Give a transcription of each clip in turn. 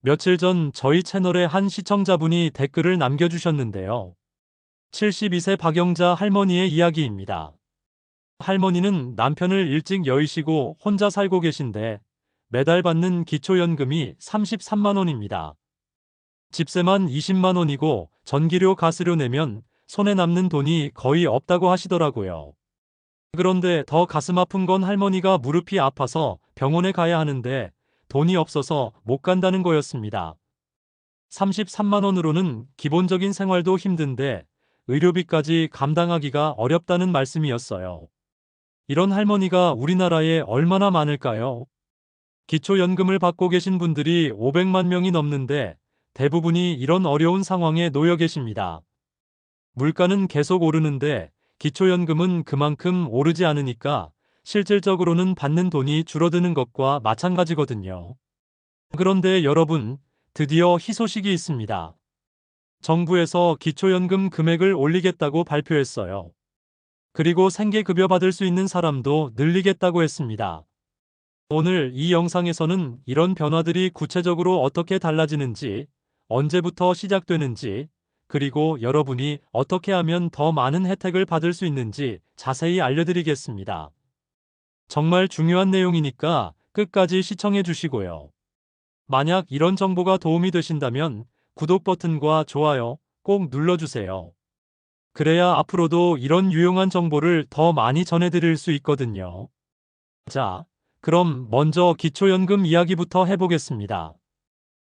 며칠 전 저희 채널에 한 시청자분이 댓글을 남겨주셨는데요. 72세 박영자 할머니의 이야기입니다. 할머니는 남편을 일찍 여의시고 혼자 살고 계신데 매달 받는 기초연금이 33만 원입니다. 집세만 20만 원이고 전기료 가스료 내면 손에 남는 돈이 거의 없다고 하시더라고요. 그런데 더 가슴 아픈 건 할머니가 무릎이 아파서 병원에 가야 하는데 돈이 없어서 못 간다는 거였습니다. 33만 원으로는 기본적인 생활도 힘든데 의료비까지 감당하기가 어렵다는 말씀이었어요. 이런 할머니가 우리나라에 얼마나 많을까요? 기초연금을 받고 계신 분들이 500만 명이 넘는데 대부분이 이런 어려운 상황에 놓여 계십니다. 물가는 계속 오르는데 기초연금은 그만큼 오르지 않으니까 실질적으로는 받는 돈이 줄어드는 것과 마찬가지거든요. 그런데 여러분, 드디어 희소식이 있습니다. 정부에서 기초연금 금액을 올리겠다고 발표했어요. 그리고 생계급여 받을 수 있는 사람도 늘리겠다고 했습니다. 오늘 이 영상에서는 이런 변화들이 구체적으로 어떻게 달라지는지, 언제부터 시작되는지, 그리고 여러분이 어떻게 하면 더 많은 혜택을 받을 수 있는지 자세히 알려드리겠습니다. 정말 중요한 내용이니까 끝까지 시청해 주시고요. 만약 이런 정보가 도움이 되신다면 구독 버튼과 좋아요 꼭 눌러주세요. 그래야 앞으로도 이런 유용한 정보를 더 많이 전해드릴 수 있거든요. 자, 그럼 먼저 기초연금 이야기부터 해보겠습니다.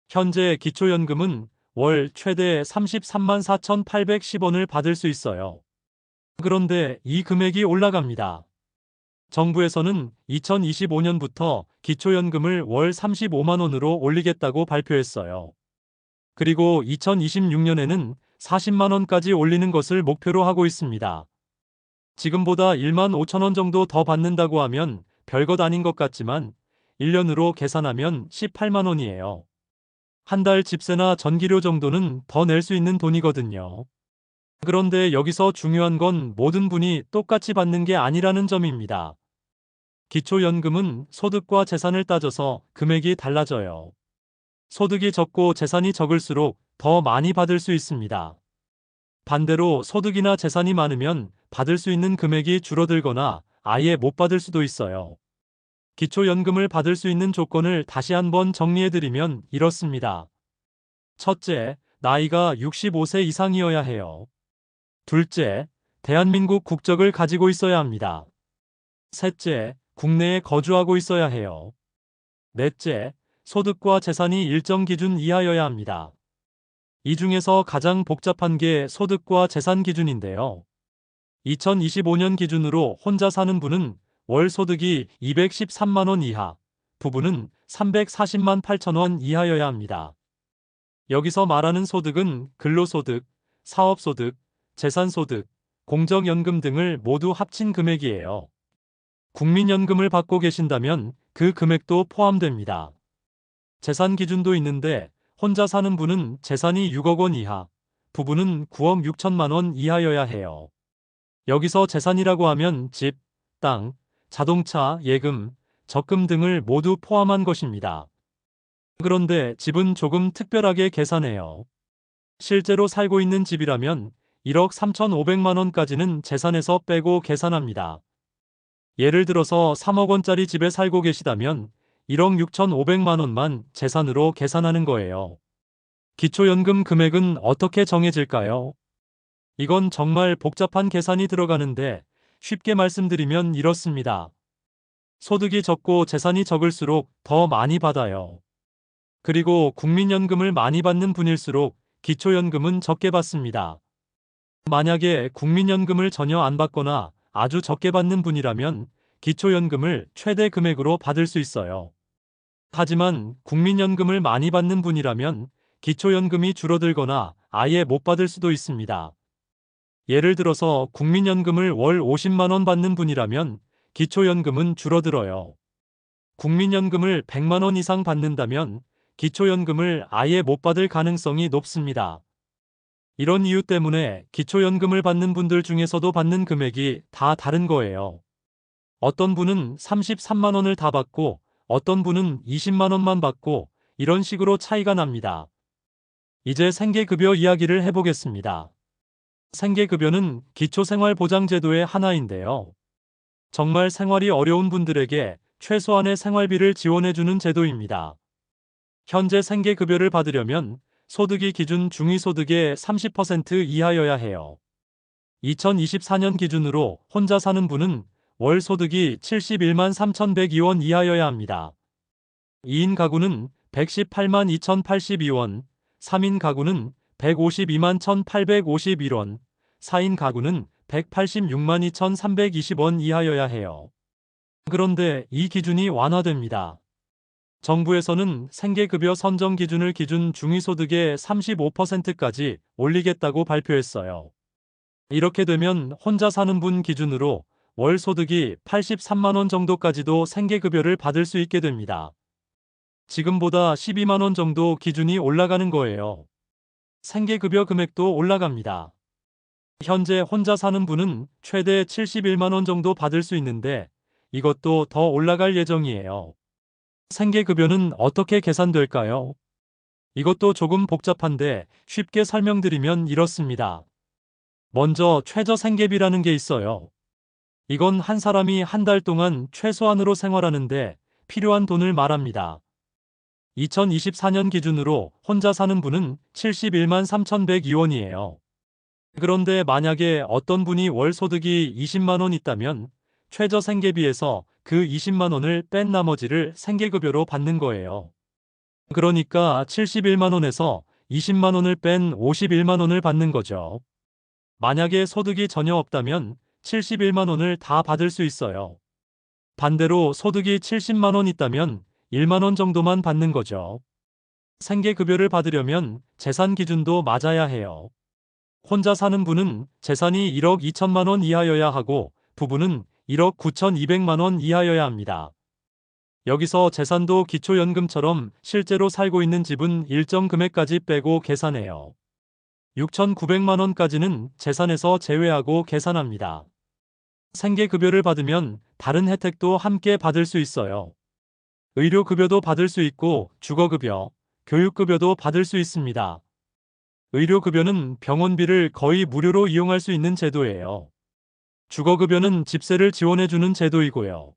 현재 기초연금은 월 최대 33만 4,810원을 받을 수 있어요. 그런데 이 금액이 올라갑니다. 정부에서는 2025년부터 기초연금을 월 35만 원으로 올리겠다고 발표했어요. 그리고 2026년에는 40만 원까지 올리는 것을 목표로 하고 있습니다. 지금보다 1만 5천 원 정도 더 받는다고 하면 별것 아닌 것 같지만 1년으로 계산하면 18만 원이에요. 한 달 집세나 전기료 정도는 더 낼 수 있는 돈이거든요. 그런데 여기서 중요한 건 모든 분이 똑같이 받는 게 아니라는 점입니다. 기초연금은 소득과 재산을 따져서 금액이 달라져요. 소득이 적고 재산이 적을수록 더 많이 받을 수 있습니다. 반대로 소득이나 재산이 많으면 받을 수 있는 금액이 줄어들거나 아예 못 받을 수도 있어요. 기초연금을 받을 수 있는 조건을 다시 한번 정리해드리면 이렇습니다. 첫째, 나이가 65세 이상이어야 해요. 둘째, 대한민국 국적을 가지고 있어야 합니다. 셋째, 국내에 거주하고 있어야 해요. 넷째, 소득과 재산이 일정 기준 이하여야 합니다. 이 중에서 가장 복잡한 게 소득과 재산 기준인데요. 2025년 기준으로 혼자 사는 분은 월 소득이 213만 원 이하, 부부는 340만 8천 원 이하여야 합니다. 여기서 말하는 소득은 근로소득, 사업소득, 재산소득, 공적연금 등을 모두 합친 금액이에요. 국민연금을 받고 계신다면 그 금액도 포함됩니다. 재산 기준도 있는데 혼자 사는 분은 재산이 6억 원 이하, 부부는 9억 6천만 원 이하여야 해요. 여기서 재산이라고 하면 집, 땅, 자동차, 예금, 적금 등을 모두 포함한 것입니다. 그런데 집은 조금 특별하게 계산해요. 실제로 살고 있는 집이라면 1억 3,500만 원까지는 재산에서 빼고 계산합니다. 예를 들어서 3억 원짜리 집에 살고 계시다면 1억 6,500만 원만 재산으로 계산하는 거예요. 기초연금 금액은 어떻게 정해질까요? 이건 정말 복잡한 계산이 들어가는데 쉽게 말씀드리면 이렇습니다. 소득이 적고 재산이 적을수록 더 많이 받아요. 그리고 국민연금을 많이 받는 분일수록 기초연금은 적게 받습니다. 만약에 국민연금을 전혀 안 받거나 아주 적게 받는 분이라면 기초연금을 최대 금액으로 받을 수 있어요. 하지만 국민연금을 많이 받는 분이라면 기초연금이 줄어들거나 아예 못 받을 수도 있습니다. 예를 들어서 국민연금을 월 50만 원 받는 분이라면 기초연금은 줄어들어요. 국민연금을 100만 원 이상 받는다면 기초연금을 아예 못 받을 가능성이 높습니다. 이런 이유 때문에 기초연금을 받는 분들 중에서도 받는 금액이 다 다른 거예요. 어떤 분은 33만 원을 다 받고 어떤 분은 20만 원만 받고 이런 식으로 차이가 납니다. 이제 생계급여 이야기를 해보겠습니다. 생계급여는 기초생활보장제도의 하나인데요. 정말 생활이 어려운 분들에게 최소한의 생활비를 지원해주는 제도입니다. 현재 생계급여를 받으려면 소득이 기준 중위소득의 30% 이하여야 해요. 2024년 기준으로 혼자 사는 분은 월 소득이 71만 3,102원 이하여야 합니다. 2인 가구는 118만 2,082원, 3인 가구는 152만 1,851원, 4인 가구는 186만 2,320원 이하여야 해요. 그런데 이 기준이 완화됩니다. 정부에서는 생계급여 선정 기준을 기준 중위소득의 35%까지 올리겠다고 발표했어요. 이렇게 되면 혼자 사는 분 기준으로 월 소득이 83만 원 정도까지도 생계급여를 받을 수 있게 됩니다. 지금보다 12만 원 정도 기준이 올라가는 거예요. 생계급여 금액도 올라갑니다. 현재 혼자 사는 분은 최대 71만 원 정도 받을 수 있는데 이것도 더 올라갈 예정이에요. 생계급여는 어떻게 계산될까요? 이것도 조금 복잡한데 쉽게 설명드리면 이렇습니다. 먼저 최저생계비라는 게 있어요. 이건 한 사람이 한 달 동안 최소한으로 생활하는데 필요한 돈을 말합니다. 2024년 기준으로 혼자 사는 분은 71만 3,102원이에요. 그런데 만약에 어떤 분이 월 소득이 20만 원 있다면 최저생계비에서 그 20만 원을 뺀 나머지를 생계급여로 받는 거예요. 그러니까 71만 원에서 20만 원을 뺀 51만 원을 받는 거죠. 만약에 소득이 전혀 없다면 71만 원을 다 받을 수 있어요. 반대로 소득이 70만 원 있다면 1만 원 정도만 받는 거죠. 생계급여를 받으려면 재산 기준도 맞아야 해요. 혼자 사는 분은 재산이 1억 2천만 원 이하여야 하고 부부는 1억 9,200만 원 이하여야 합니다. 여기서 재산도 기초연금처럼 실제로 살고 있는 집은 일정 금액까지 빼고 계산해요. 6,900만 원까지는 재산에서 제외하고 계산합니다. 생계급여를 받으면 다른 혜택도 함께 받을 수 있어요. 의료급여도 받을 수 있고 주거급여, 교육급여도 받을 수 있습니다. 의료급여는 병원비를 거의 무료로 이용할 수 있는 제도예요. 주거급여는 집세를 지원해주는 제도이고요.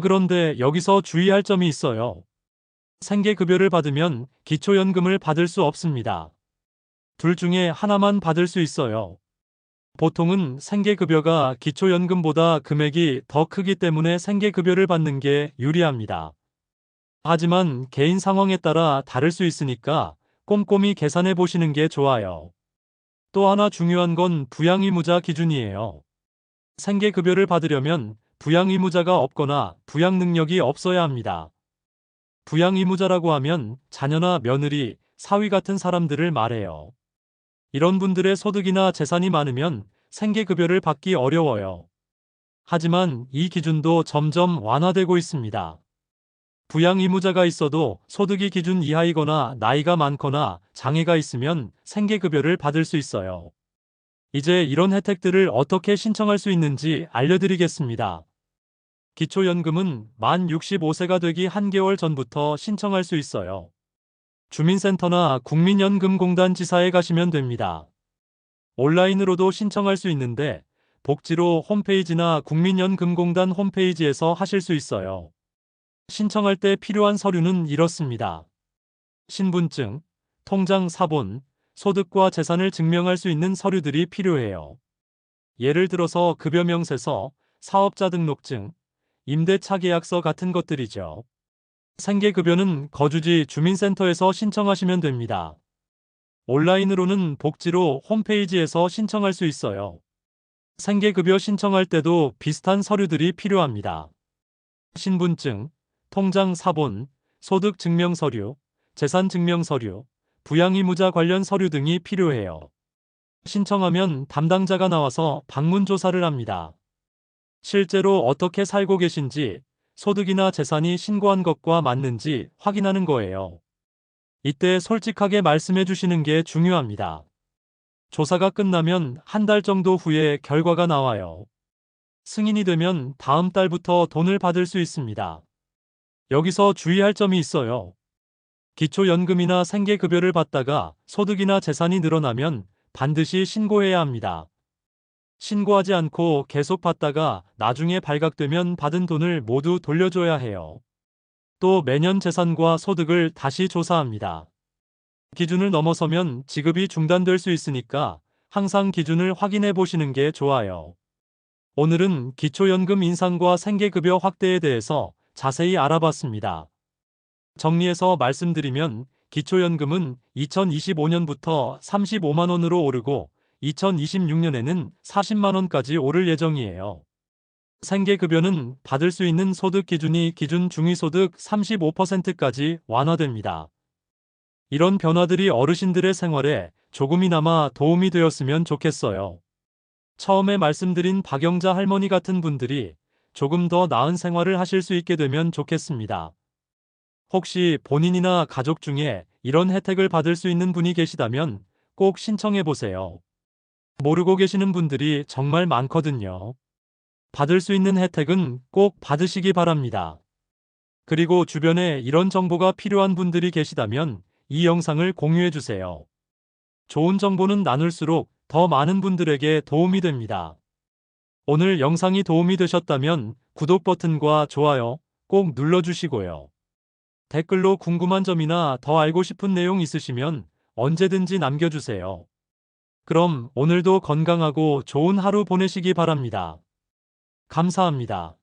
그런데 여기서 주의할 점이 있어요. 생계급여를 받으면 기초연금을 받을 수 없습니다. 둘 중에 하나만 받을 수 있어요. 보통은 생계급여가 기초연금보다 금액이 더 크기 때문에 생계급여를 받는 게 유리합니다. 하지만 개인 상황에 따라 다를 수 있으니까 꼼꼼히 계산해 보시는 게 좋아요. 또 하나 중요한 건 부양의무자 기준이에요. 생계급여를 받으려면 부양의무자가 없거나 부양 능력이 없어야 합니다. 부양의무자라고 하면 자녀나 며느리, 사위 같은 사람들을 말해요. 이런 분들의 소득이나 재산이 많으면 생계급여를 받기 어려워요. 하지만 이 기준도 점점 완화되고 있습니다. 부양의무자가 있어도 소득이 기준 이하이거나 나이가 많거나 장애가 있으면 생계급여를 받을 수 있어요. 이제 이런 혜택들을 어떻게 신청할 수 있는지 알려드리겠습니다. 기초연금은 만 65세가 되기 한개월 전부터 신청할 수 있어요. 주민센터나 국민연금공단 지사에 가시면 됩니다. 온라인으로도 신청할 수 있는데 복지로 홈페이지나 국민연금공단 홈페이지에서 하실 수 있어요. 신청할 때 필요한 서류는 이렇습니다. 신분증, 통장 사본, 소득과 재산을 증명할 수 있는 서류들이 필요해요. 예를 들어서 급여명세서, 사업자 등록증, 임대차 계약서 같은 것들이죠. 생계급여는 거주지 주민센터에서 신청하시면 됩니다. 온라인으로는 복지로 홈페이지에서 신청할 수 있어요. 생계급여 신청할 때도 비슷한 서류들이 필요합니다. 신분증, 통장 사본, 소득증명서류, 재산증명서류, 부양의무자 관련 서류 등이 필요해요. 신청하면 담당자가 나와서 방문조사를 합니다. 실제로 어떻게 살고 계신지, 소득이나 재산이 신고한 것과 맞는지 확인하는 거예요. 이때 솔직하게 말씀해 주시는 게 중요합니다. 조사가 끝나면 한 달 정도 후에 결과가 나와요. 승인이 되면 다음 달부터 돈을 받을 수 있습니다. 여기서 주의할 점이 있어요. 기초연금이나 생계급여를 받다가 소득이나 재산이 늘어나면 반드시 신고해야 합니다. 신고하지 않고 계속 받다가 나중에 발각되면 받은 돈을 모두 돌려줘야 해요. 또 매년 재산과 소득을 다시 조사합니다. 기준을 넘어서면 지급이 중단될 수 있으니까 항상 기준을 확인해 보시는 게 좋아요. 오늘은 기초연금 인상과 생계급여 확대에 대해서 자세히 알아봤습니다. 정리해서 말씀드리면 기초연금은 2025년부터 35만 원으로 오르고 2026년에는 40만 원까지 오를 예정이에요. 생계급여는 받을 수 있는 소득 기준이 기준 중위소득 35%까지 완화됩니다. 이런 변화들이 어르신들의 생활에 조금이나마 도움이 되었으면 좋겠어요. 처음에 말씀드린 박영자 할머니 같은 분들이 조금 더 나은 생활을 하실 수 있게 되면 좋겠습니다. 혹시 본인이나 가족 중에 이런 혜택을 받을 수 있는 분이 계시다면 꼭 신청해 보세요. 모르고 계시는 분들이 정말 많거든요. 받을 수 있는 혜택은 꼭 받으시기 바랍니다. 그리고 주변에 이런 정보가 필요한 분들이 계시다면 이 영상을 공유해 주세요. 좋은 정보는 나눌수록 더 많은 분들에게 도움이 됩니다. 오늘 영상이 도움이 되셨다면 구독 버튼과 좋아요 꼭 눌러주시고요. 댓글로 궁금한 점이나 더 알고 싶은 내용 있으시면 언제든지 남겨주세요. 그럼 오늘도 건강하고 좋은 하루 보내시기 바랍니다. 감사합니다.